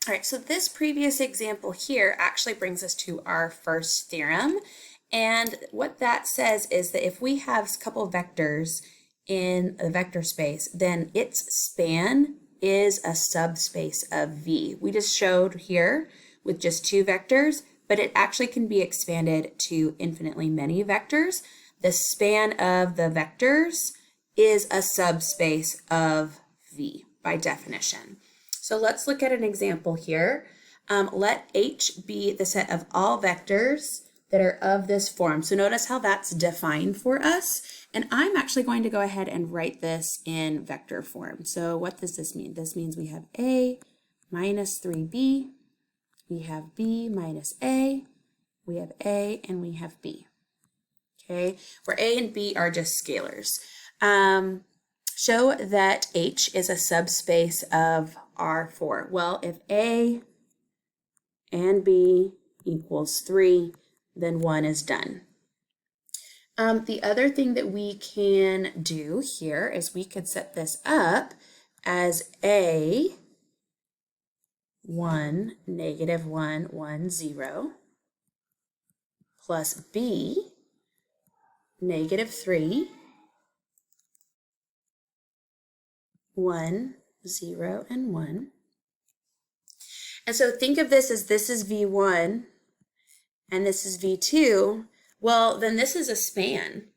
All right, so this previous example here actually brings us to our first theorem. And what that says is that if we have a couple of vectors in a vector space, then its span is a subspace of V. We just showed here with just two vectors, but it actually can be expanded to infinitely many vectors. The span of the vectors is a subspace of V by definition. So let's look at an example here. Let H be the set of all vectors that are of this form. So notice how that's defined for us. And I'm actually going to go ahead and write this in vector form. So what does this mean? This means we have A minus 3B, we have B minus A, we have A, and we have B. Okay, where A and B are just scalars. Show that H is a subspace of R4. Well, if A and B equals 3, then 1 is done. The other thing that we can do here is we could set this up as A, 1, negative 1, 1, 0, plus B, negative 3, 1, 0, and 1. And so think of this as this is V1 and this is V2. Well, then this is a span,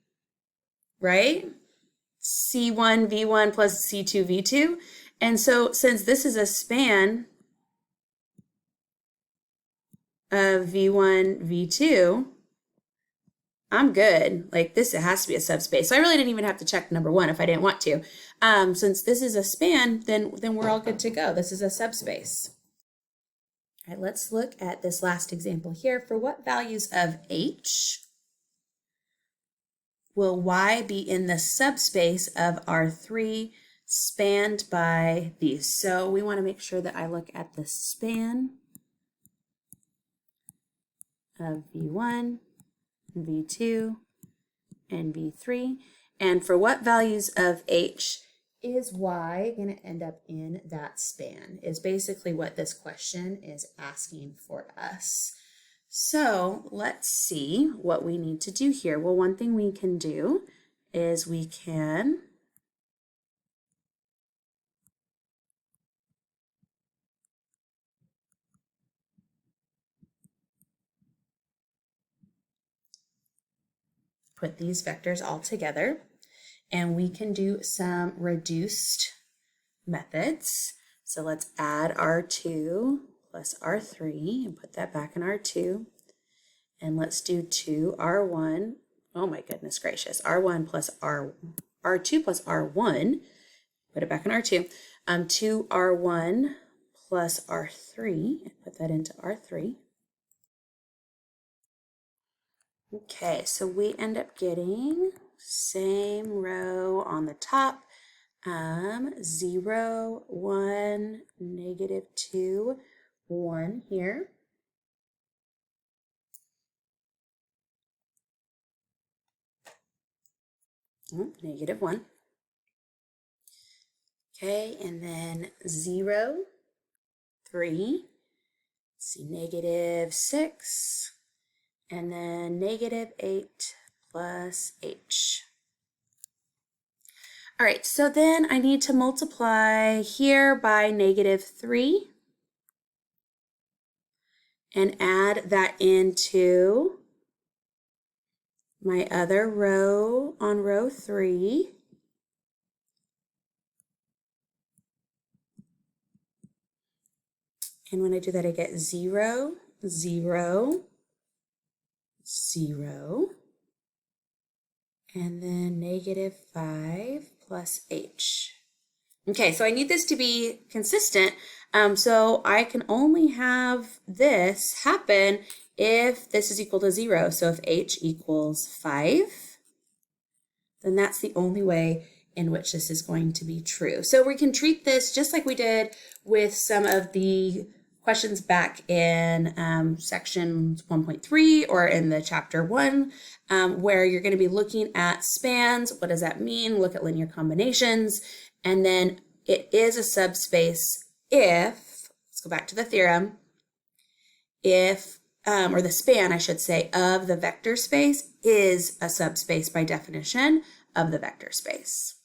right? C1, V1 plus C2, V2. And so since this is a span of V1, V2, I'm good. Like this, it has to be a subspace. So I really didn't even have to check number 1 if I didn't want to. Since this is a span, then we're all good to go. This is a subspace. All right, let's look at this last example here. For what values of H will Y be in the subspace of R3 spanned by these? So we want to make sure that I look at the span of V1, V2, and V3. And for what values of H is Y going to end up in that span is basically what this question is asking for us. So let's see what we need to do here. Well, one thing we can do is we can put these vectors all together, and we can do some reduced methods. So let's add R2 plus R3 and put that back in R2. And let's do 2R1. Oh my goodness gracious. R1 plus R2 plus R1. Put it back in R2. 2R1 plus R3. And put that into R3. Okay, so we end up getting same row on the top, 0, 1, negative 2, 1 here. Negative 1. Okay, and then 0, 3, see negative 6, and then negative 8 plus H. All right, so then I need to multiply here by negative 3 and add that into my other row on row 3. And when I do that, I get 0, 0, 0, and then negative 5 plus H. Okay, so I need this to be consistent. So I can only have this happen if this is equal to 0. So if H equals 5, then that's the only way in which this is going to be true. So we can treat this just like we did with some of the questions back in section 1.3 or in the chapter 1, where you're going to be looking at spans. What does that mean? Look at linear combinations. And then it is a subspace if let's go back to the theorem. If, or the span, I should say, of the vector space is a subspace by definition of the vector space.